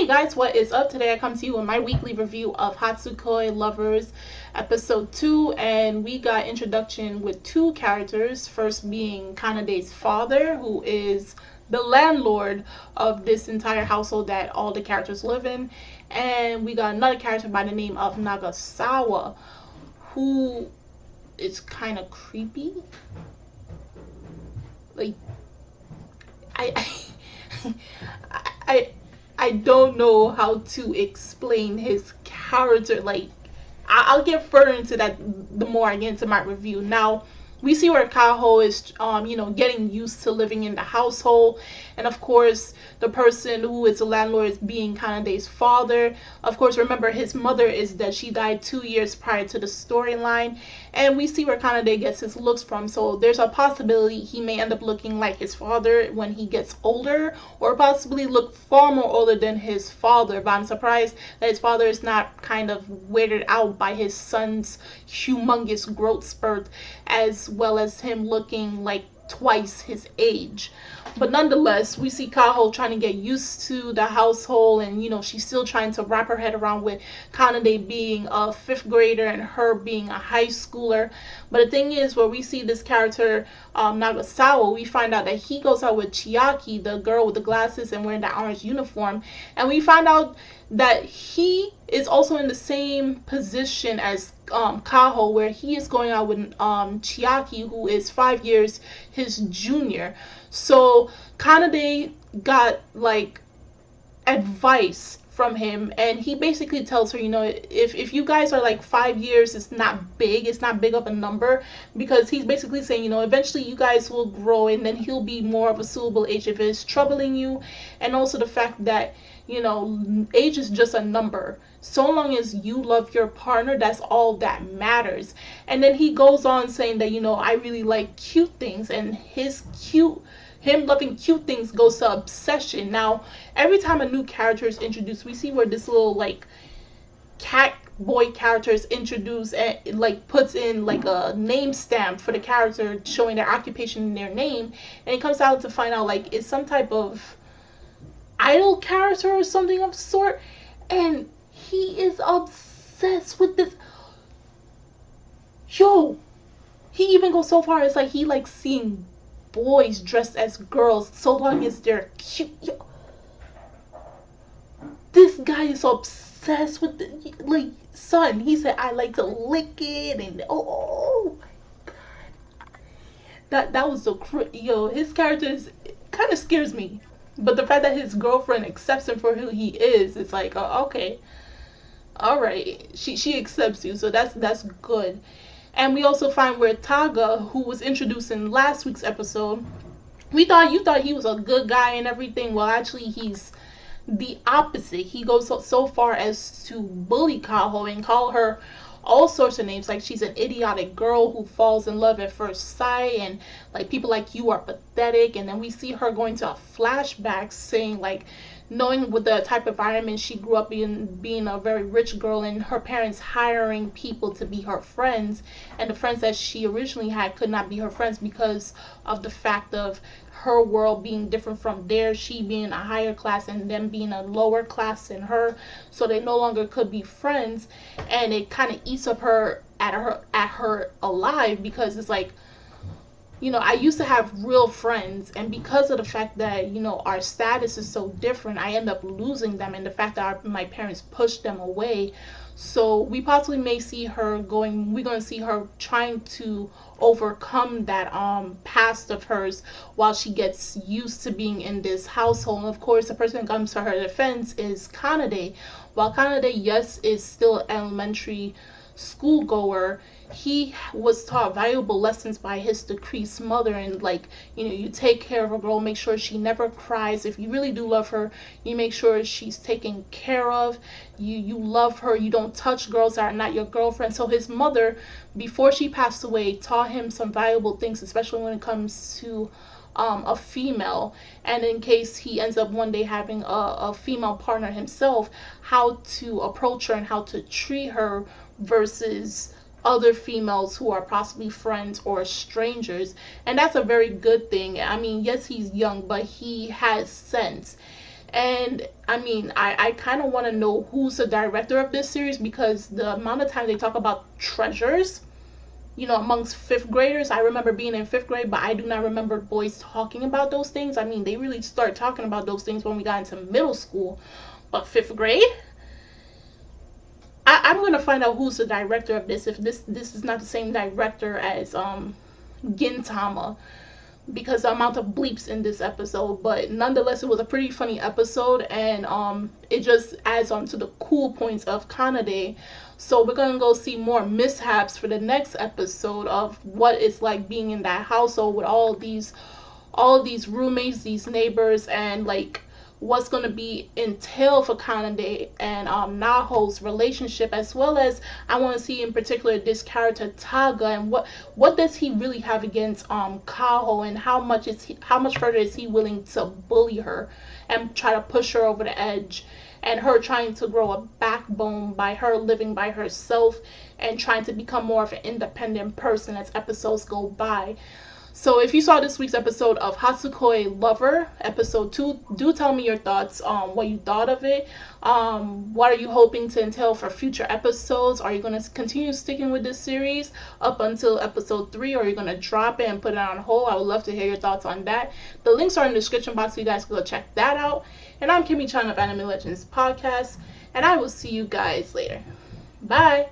Hey guys, what is up? Today I come to you with my weekly review of Hatsukoi Lovers episode 2, and we got introduction with two characters, first being Kanade's father, who is the landlord of this entire household that all the characters live in, and we got another character by the name of Nagasawa, who is kind of creepy. Like, I I don't know how to explain his character. Like, I'll get further into that the more I get into my review. Now, we see where Kaho is, getting used to living in the household, and of course, the person who is the landlord is being Kanade's father. Of course, remember his mother is dead. She died 2 years prior to the storyline, and we see where Kanade gets his looks from. So there's a possibility he may end up looking like his father when he gets older, or possibly look far more older than his father. But I'm surprised that his father is not kind of weirded out by his son's humongous growth spurt, as well as him looking like twice his age. But nonetheless, we see Kaho trying to get used to the household, and she's still trying to wrap her head around with Kanade being a 5th grader and her being a high schooler. But the thing is, where we see this character, Nagasawa, we find out that he goes out with Chiaki, the girl with the glasses and wearing that orange uniform, and we find out that he is also in the same position as Kaho, where he is going out with Chiaki, who is 5 years his junior. So Kanade got like advice from him, and he basically tells her, if you guys are like 5 years, it's not big of a number, because he's basically saying, eventually you guys will grow, and then he'll be more of a suitable age if it's troubling you. And also the fact that age is just a number. So long as you love your partner, that's all that matters. And then he goes on saying that, I really like cute things, and him loving cute things goes to obsession. Now, every time a new character is introduced, we see where this little like cat boy character is introduced and like puts in like a name stamp for the character showing their occupation in their name, and it comes out to find out like it's some type of idol character or something of sort, and he is obsessed with this. Yo, he even goes so far as like he likes seeing boys dressed as girls so long as they're cute. Yo, this guy is obsessed with the, like, son. He said, I like to lick it, and oh my god, that was so his character is kind of scares me. But the fact that his girlfriend accepts him for who he is, it's like, oh, okay, all right, she accepts you, so that's good. And we also find where Taga, who was introduced in last week's episode, you thought he was a good guy and everything. Well, actually, he's the opposite. He goes so far as to bully Kaho and call her all sorts of names, like she's an idiotic girl who falls in love at first sight, and like people like you are pathetic. And then we see her going to a flashback saying, like, knowing with the type of environment she grew up in, being a very rich girl, and her parents hiring people to be her friends, and the friends that she originally had could not be her friends because of the fact of her world being different from theirs, she being a higher class and them being a lower class than her, so they no longer could be friends. And it kind of eats up her alive, because it's like, I used to have real friends, and because of the fact that our status is so different, I end up losing them, and the fact that my parents pushed them away. So we possibly may see her we're going to see her trying to overcome that past of hers while she gets used to being in this household. And of course, the person that comes to her defense is Kanade. While Kanade, yes, is still an elementary school goer, he was taught valuable lessons by his decreased mother, and like, you take care of a girl, make sure she never cries. If you really do love her, you make sure she's taken care of. You love her, you don't touch girls that are not your girlfriend. So his mother, before she passed away, taught him some valuable things, especially when it comes to a female, and in case he ends up one day having a female partner himself, how to approach her and how to treat her versus other females who are possibly friends or strangers. And that's a very good thing. I mean, yes, he's young, but he has sense. And I mean, I kind of want to know who's the director of this series, because the amount of time they talk about treasures, amongst fifth graders. I remember being in fifth grade, but I do not remember boys talking about those things. I mean, they really start talking about those things when we got into middle school. But fifth grade? I'm gonna find out who's the director of this. If this is not the same director as Gintama, because the amount of bleeps in this episode. But nonetheless, it was a pretty funny episode, and it just adds on to the cool points of Kanade. So we're gonna go see more mishaps for the next episode of what it's like being in that household with all these roommates, these neighbors, and like what's going to be entail for Kanade and Naho's relationship, as well as I want to see in particular this character Taga, and what does he really have against Kaho, and how much further is he willing to bully her and try to push her over the edge, and her trying to grow a backbone by her living by herself and trying to become more of an independent person as episodes go by. So if you saw this week's episode of Hatsukoi Lover, episode 2, do tell me your thoughts on what you thought of it. What are you hoping to entail for future episodes? Are you going to continue sticking with this series up until episode 3, or are you going to drop it and put it on hold? I would love to hear your thoughts on that. The links are in the description box, so you guys can go check that out. And I'm Kimmy Chan of Anime Legends Podcast, and I will see you guys later. Bye!